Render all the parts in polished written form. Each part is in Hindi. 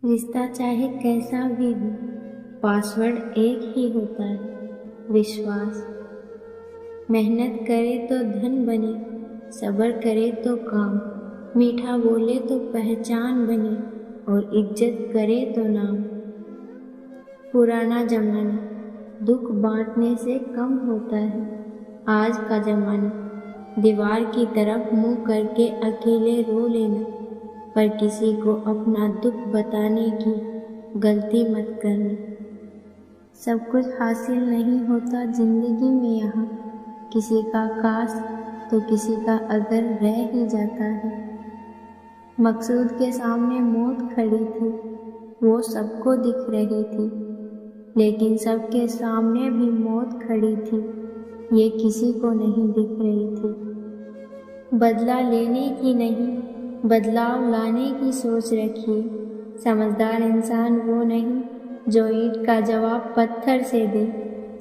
रिश्ता चाहे कैसा भी हो, पासवर्ड एक ही होता है, विश्वास। मेहनत करे तो धन बने, सब्र करे तो काम, मीठा बोले तो पहचान बने और इज्जत करे तो नाम। पुराना जमाना दुख बांटने से कम होता है, आज का जमाना दीवार की तरफ मुंह करके अकेले रो लेना। पर किसी को अपना दुख बताने की गलती मत करना। सब कुछ हासिल नहीं होता जिंदगी में यहाँ, किसी का काश तो किसी का अगर रह ही जाता है। मकसूद के सामने मौत खड़ी थी, वो सबको दिख रही थी, लेकिन सबके सामने भी मौत खड़ी थी, ये किसी को नहीं दिख रही थी। बदला लेने की नहीं, बदलाव लाने की सोच रखिए। समझदार इंसान वो नहीं जो ईंट का जवाब पत्थर से दे,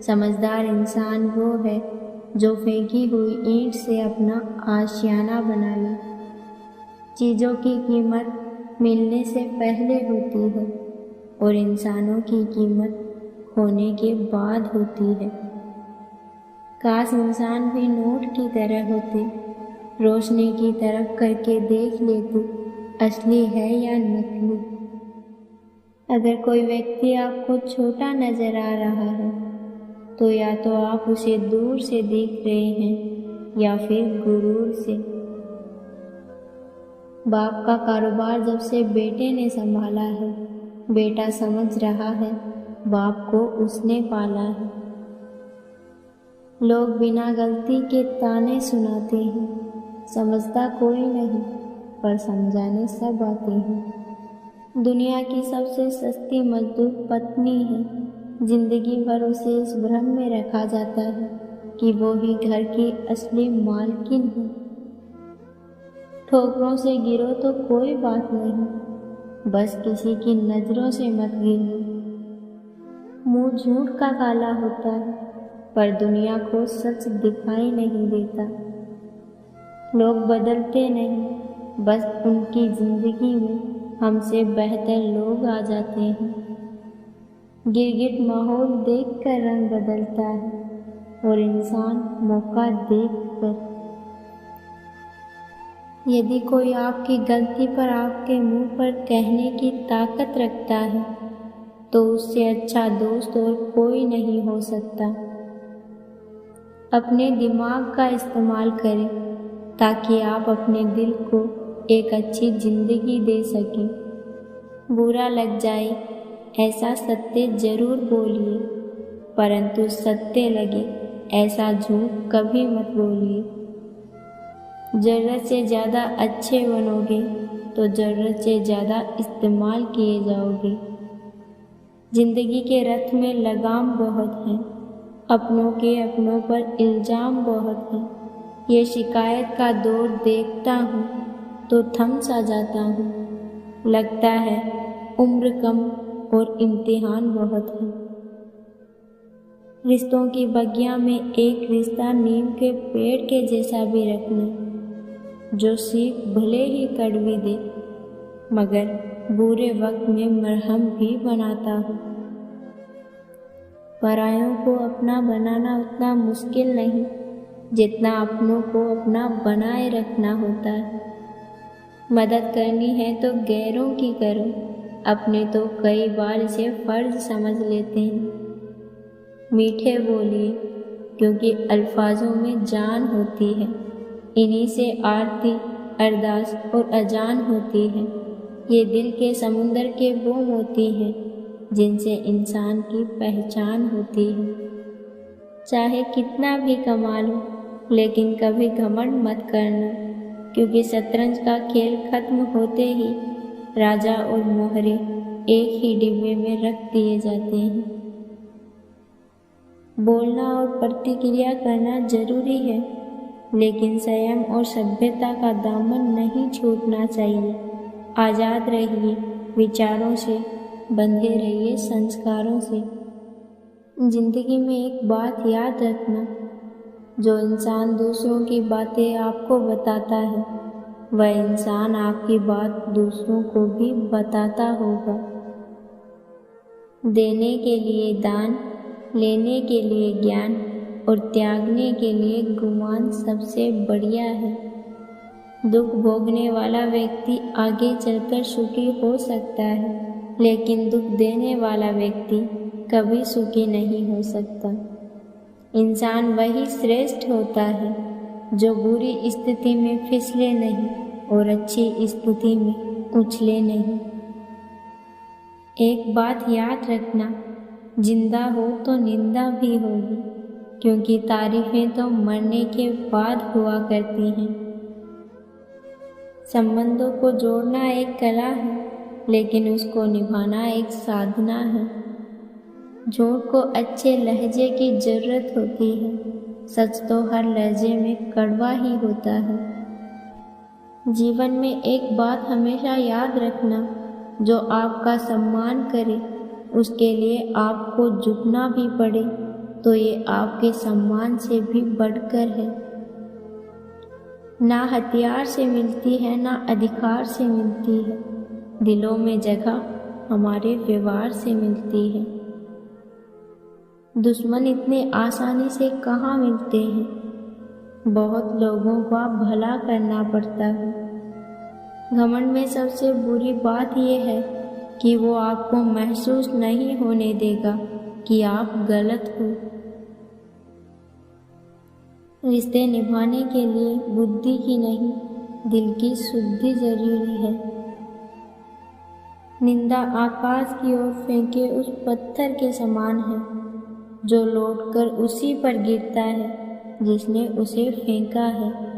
समझदार इंसान वो है जो फेंकी हुई ईंट से अपना आशियाना बना ले। चीज़ों की कीमत मिलने से पहले होती है और इंसानों की कीमत खोने के बाद होती है। काश इंसान भी नोट की तरह होते, रोशनी की तरफ करके देख लेते असली है या नकली। अगर कोई व्यक्ति आपको छोटा नजर आ रहा है तो या तो आप उसे दूर से देख रहे हैं या फिर गुरूर से। बाप का कारोबार जब से बेटे ने संभाला है, बेटा समझ रहा है बाप को उसने पाला है। लोग बिना गलती के ताने सुनाते हैं, समझता कोई नहीं पर समझाने सब आते हैं। दुनिया की सबसे सस्ती मजदूर पत्नी है, जिंदगी भर उसे इस भ्रम में रखा जाता है कि वो ही घर की असली मालकिन है। ठोकरों से गिरो तो कोई बात नहीं, बस किसी की नजरों से मत गिरो। मुंह झूठ का काला होता है पर दुनिया को सच दिखाई नहीं देता। लोग बदलते नहीं, बस उनकी जिंदगी में हमसे बेहतर लोग आ जाते हैं। गिरगिट माहौल देखकर रंग बदलता है और इंसान मौका देखकर। यदि कोई आपकी गलती पर आपके मुंह पर कहने की ताकत रखता है तो उससे अच्छा दोस्त और कोई नहीं हो सकता। अपने दिमाग का इस्तेमाल करें ताकि आप अपने दिल को एक अच्छी जिंदगी दे सकें। बुरा लग जाए ऐसा सत्य जरूर बोलिए, परंतु सत्य लगे ऐसा झूठ कभी मत बोलिए। ज़रूरत से ज़्यादा अच्छे बनोगे तो ज़रूरत से ज़्यादा इस्तेमाल किए जाओगे। जिंदगी के रथ में लगाम बहुत है, अपनों के अपनों पर इल्ज़ाम बहुत है। ये शिकायत का दौर देखता हूँ तो थम सा जाता हूँ। लगता है उम्र कम और इम्तिहान बहुत है। रिश्तों की बगिया में एक रिश्ता नीम के पेड़ के जैसा भी रखना, जो सीख भले ही कड़वी दे मगर बुरे वक्त में मरहम भी बनाता हो। परायों को अपना बनाना उतना मुश्किल नहीं जितना अपनों को अपना बनाए रखना होता है। मदद करनी है तो गैरों की करो, अपने तो कई बार इसे फर्ज समझ लेते हैं। मीठे बोलिए क्योंकि अल्फाजों में जान होती है, इन्हीं से आरती, अरदास और अजान होती है। ये दिल के समुंदर के वो मोती हैं जिनसे इंसान की पहचान होती है। चाहे कितना भी कमा लो लेकिन कभी घमंड मत करना, क्योंकि शतरंज का खेल खत्म होते ही राजा और मोहरे एक ही डिब्बे में रख दिए जाते हैं। बोलना और प्रतिक्रिया करना जरूरी है, लेकिन संयम और सभ्यता का दामन नहीं छूटना चाहिए। आज़ाद रहिए विचारों से, बंधे रहिए संस्कारों से। जिंदगी में एक बात याद रखना, जो इंसान दूसरों की बातें आपको बताता है वह इंसान आपकी बात दूसरों को भी बताता होगा। देने के लिए दान, लेने के लिए ज्ञान और त्यागने के लिए गुमान सबसे बढ़िया है। दुख भोगने वाला व्यक्ति आगे चलकर सुखी हो सकता है, लेकिन दुख देने वाला व्यक्ति कभी सुखी नहीं हो सकता। इंसान वही श्रेष्ठ होता है जो बुरी स्थिति में फिसले नहीं और अच्छी स्थिति में उछले नहीं। एक बात याद रखना, जिंदा हो तो निंदा भी होगी, क्योंकि तारीफें तो मरने के बाद हुआ करती हैं। संबंधों को जोड़ना एक कला है, लेकिन उसको निभाना एक साधना है। झूठ को अच्छे लहजे की जरूरत होती है, सच तो हर लहजे में कड़वा ही होता है। जीवन में एक बात हमेशा याद रखना, जो आपका सम्मान करे उसके लिए आपको झुकना भी पड़े तो ये आपके सम्मान से भी बढ़कर है। ना हथियार से मिलती है ना अधिकार से मिलती है, दिलों में जगह हमारे व्यवहार से मिलती है। दुश्मन इतने आसानी से कहाँ मिलते हैं, बहुत लोगों का भला करना पड़ता है। घमंड में सबसे बुरी बात यह है कि वो आपको महसूस नहीं होने देगा कि आप गलत हो। रिश्ते निभाने के लिए बुद्धि की नहीं, दिल की शुद्धि जरूरी है। निंदा आकाश की ओर फेंके उस पत्थर के समान है जो लौटकर उसी पर गिरता है जिसने उसे फेंका है।